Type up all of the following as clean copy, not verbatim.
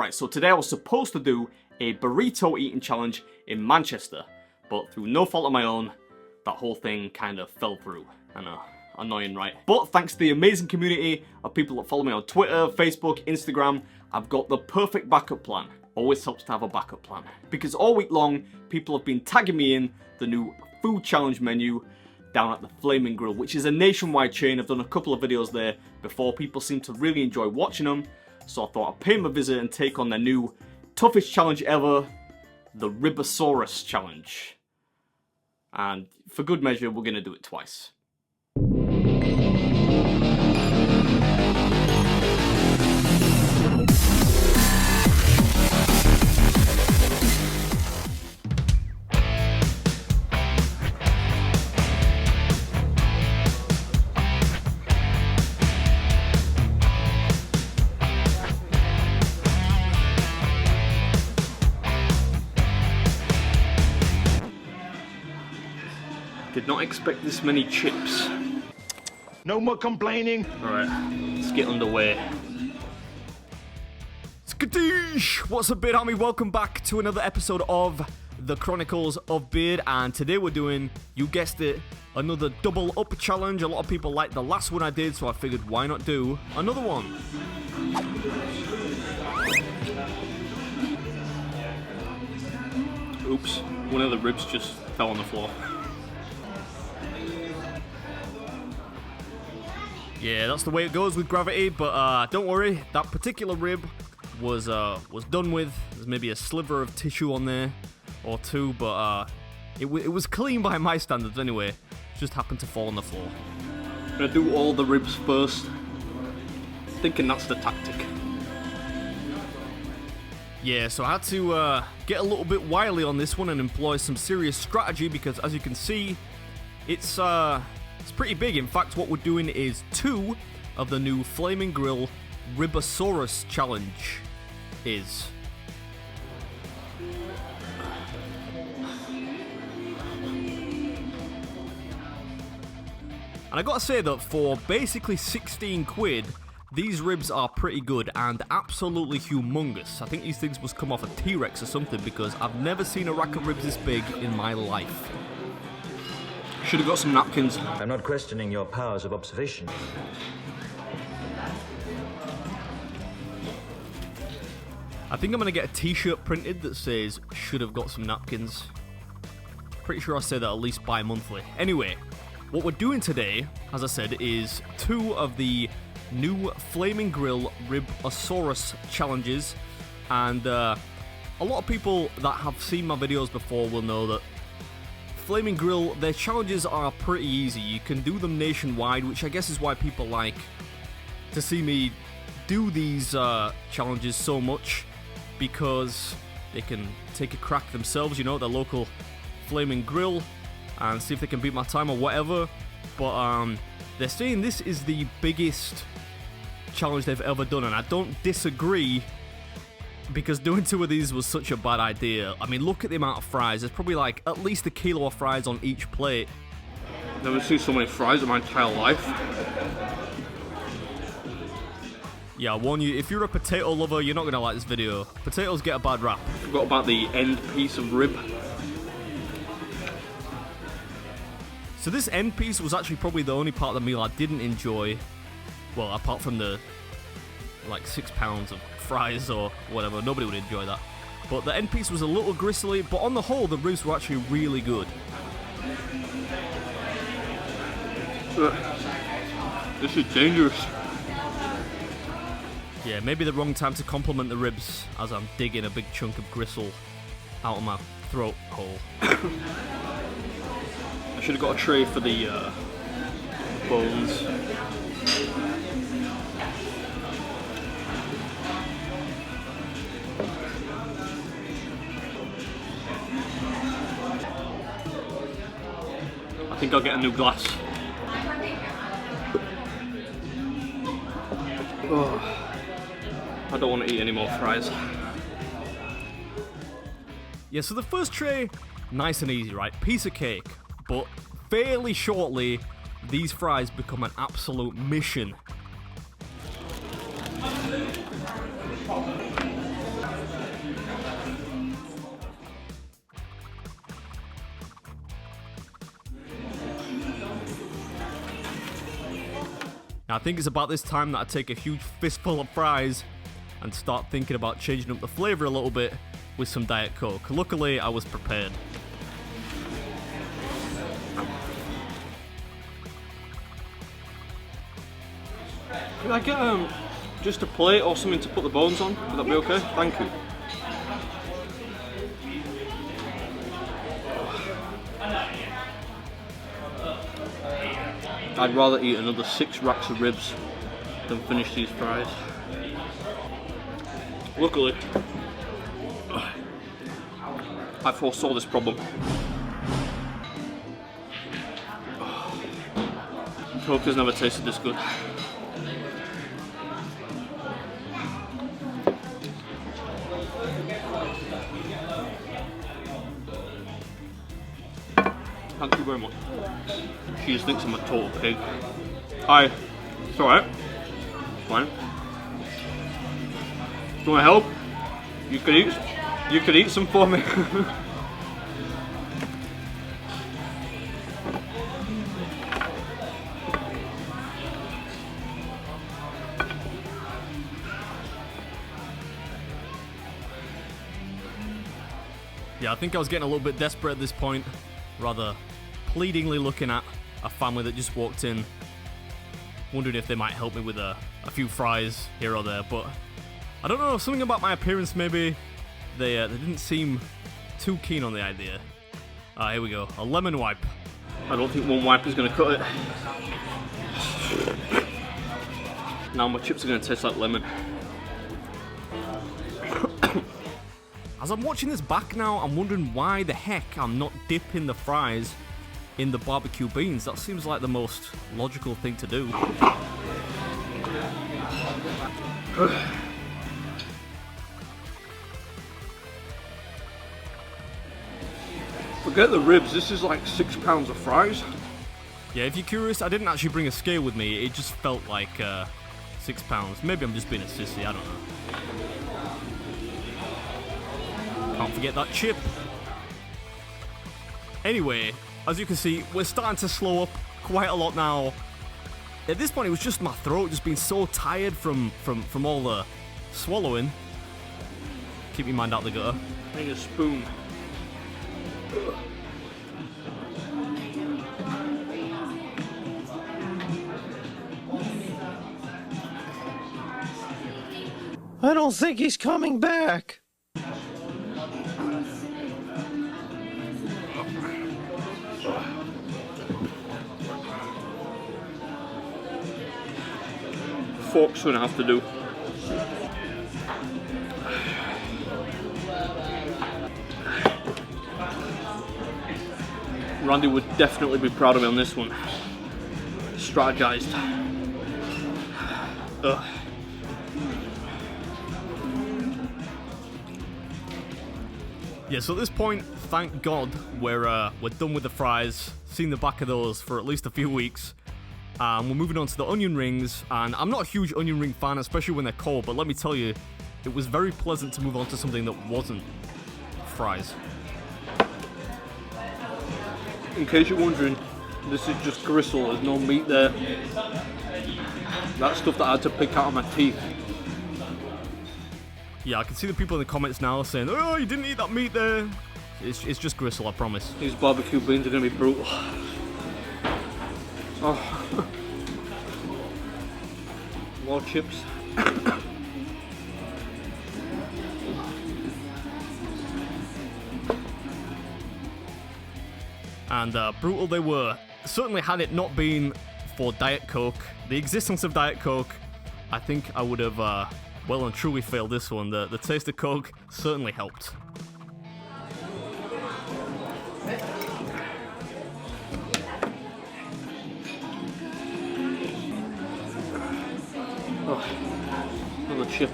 Alright, so today I was supposed to do a burrito eating challenge in Manchester, but through no fault of my own, that whole thing kind of fell through. I know, annoying, right? But thanks to the amazing community of people that follow me on Twitter, Facebook, Instagram, I've got the perfect backup plan. Always helps to have a backup plan. Because all week long, people have been tagging me in the new food challenge menu down at the Flaming Grill, which is a nationwide chain. I've done a couple of videos there before. People seem to really enjoy watching them. So I thought I'd pay them a visit and take on their new toughest challenge ever, the RIB-O-SAURUS challenge. And for good measure, we're going to do it twice. Did not expect this many chips. No more complaining. Alright, let's get underway. Skadoosh! What's up, Beard Army? Welcome back to another episode of the Chronicles of Beard. And today we're doing, you guessed it, another double up challenge. A lot of people liked the last one I did, so I figured why not do another one. Oops, one of the ribs just fell on the floor. Yeah, that's the way it goes with gravity, but don't worry, that particular rib was done with. There's maybe a sliver of tissue on there, or two, but it was clean by my standards anyway. It just happened to fall on the floor. I'm gonna do all the ribs first, thinking that's the tactic. Yeah, so I had to get a little bit wily on this one and employ some serious strategy because, as you can see, it's pretty big. In fact, what we're doing is 2 of the new Flaming Grill RIB-O-SAURUS challenge is. And I gotta say that for basically 16 quid, these ribs are pretty good and absolutely humongous. I think these things must come off a T-Rex or something because I've never seen a rack of ribs this big in my life. Should have got some napkins. I'm not questioning your powers of observation. I think I'm going to get a t-shirt printed that says, should have got some napkins. Pretty sure I say that at least bi-monthly. Anyway, what we're doing today, as I said, is 2 of the new Flaming Grill RIB-O-SAURUS challenges. And a lot of people that have seen my videos before will know that Flaming Grill, their challenges are pretty easy. You can do them nationwide, which I guess is why people like to see me do these challenges so much, because they can take a crack themselves, you know, their local Flaming Grill, and see if they can beat my time or whatever. But they're saying this is the biggest challenge they've ever done, and I don't disagree, because doing 2 of these was such a bad idea. I mean, look at the amount of fries. There's probably like at least 1 kilo of fries on each plate. Never seen so many fries in my entire life. Yeah, I warn you, if you're a potato lover, you're not going to like this video. Potatoes get a bad rap. Forgot about the end piece of rib. So this end piece was actually probably the only part of the meal I didn't enjoy. Well, apart from the like 6 pounds of fries or whatever, nobody would enjoy that. But the end piece was a little gristly, but on the whole, the ribs were actually really good. This is dangerous. Yeah, maybe the wrong time to compliment the ribs as I'm digging a big chunk of gristle out of my throat hole. I should have got a tray for the bones. I think I'll get a new glass. Oh, I don't want to eat any more fries. Yeah, so the first tray, nice and easy, right? Piece of cake. But fairly shortly, these fries become an absolute mission. Now, I think it's about this time that I take a huge fistful of fries and start thinking about changing up the flavour a little bit with some Diet Coke. Luckily, I was prepared. Can I get just a plate or something to put the bones on? Would that be okay? Thank you. I'd rather eat another 6 racks of ribs than finish these fries. Luckily, I foresaw this problem. Coke has never tasted this good. Thank you very much. She just thinks I'm a total pig. Hi. It's alright. It's fine. Do you want help? You could eat some for me. Yeah, I think I was getting a little bit desperate at this point, rather pleadingly looking at a family that just walked in, wondering if they might help me with a few fries here or there, but I don't know, something about my appearance maybe, they didn't seem too keen on the idea. Here we go, a lemon wipe. I don't think one wipe is going to cut it. Now my chips are going to taste like lemon. As I'm watching this back now, I'm wondering why the heck I'm not dipping the fries in the barbecue beans. That seems like the most logical thing to do. Forget the ribs, this is like 6 pounds of fries. Yeah, if you're curious, I didn't actually bring a scale with me. It just felt like 6 pounds. Maybe I'm just being a sissy, I don't know. Can't forget that chip. Anyway, as you can see, we're starting to slow up quite a lot now. At this point, it was just my throat just being so tired from all the swallowing. Keep your mind out the gutter. I need a spoon. I don't think he's coming back. Fork's gonna have to do. Randy would definitely be proud of me on this one. Strategized. Ugh. Yeah, so at this point, thank God, we're done with the fries. Seen the back of those for at least a few weeks. We're moving on to the onion rings, and I'm not a huge onion ring fan, especially when they're cold, but let me tell you, it was very pleasant to move on to something that wasn't fries. In case you're wondering, this is just gristle, there's no meat there. That's stuff that I had to pick out of my teeth. Yeah, I can see the people in the comments now saying, oh, you didn't eat that meat there. It's just gristle, I promise. These barbecue beans are going to be brutal. Oh. More chips. And brutal they were. Certainly had it not been for Diet Coke, the existence of Diet Coke, I think I would have well and truly failed this one. The taste of Coke certainly helped. Oh, another chip.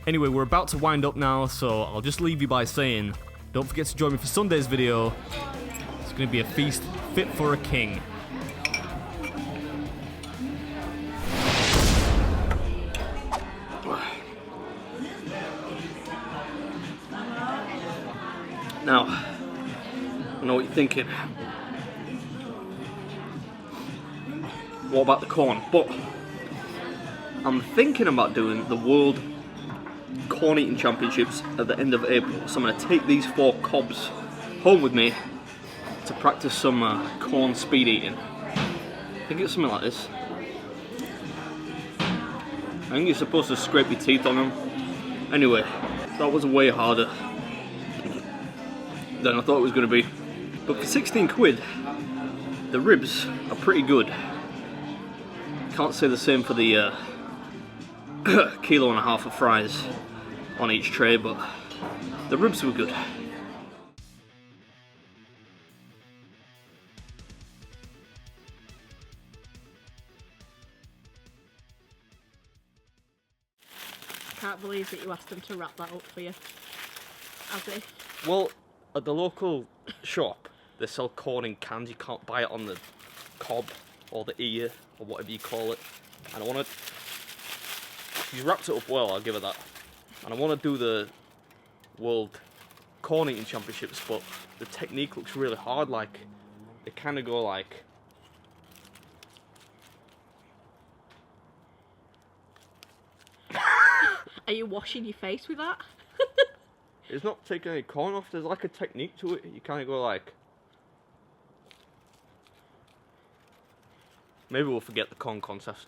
Anyway, we're about to wind up now, so I'll just leave you by saying, don't forget to join me for Sunday's video. It's going to be a feast fit for a king. Now, I know what you're thinking. what about the corn? But I'm thinking about doing the World Corn Eating Championships at the end of April, so I'm going to take these 4 cobs home with me to practice some corn speed eating. I think it's something like this. I think you're supposed to scrape your teeth on them. Anyway, that was way harder than I thought it was going to be. But for 16 quid, the ribs are pretty good. Can't say the same for the kilo and a half of fries on each tray, but the ribs were good. I can't believe that you asked them to wrap that up for you. As if. Well, at the local shop, they sell corn in cans. You can't buy it on the cob or the ear or whatever you call it. And I want to. She's wrapped it up well, I'll give her that. And I want to do the World Corn Eating Championships, but the technique looks really hard. Like, they kind of go like. Are you washing your face with that? It's not taking any corn off, there's like a technique to it. You kind of go like. Maybe we'll forget the corn contest.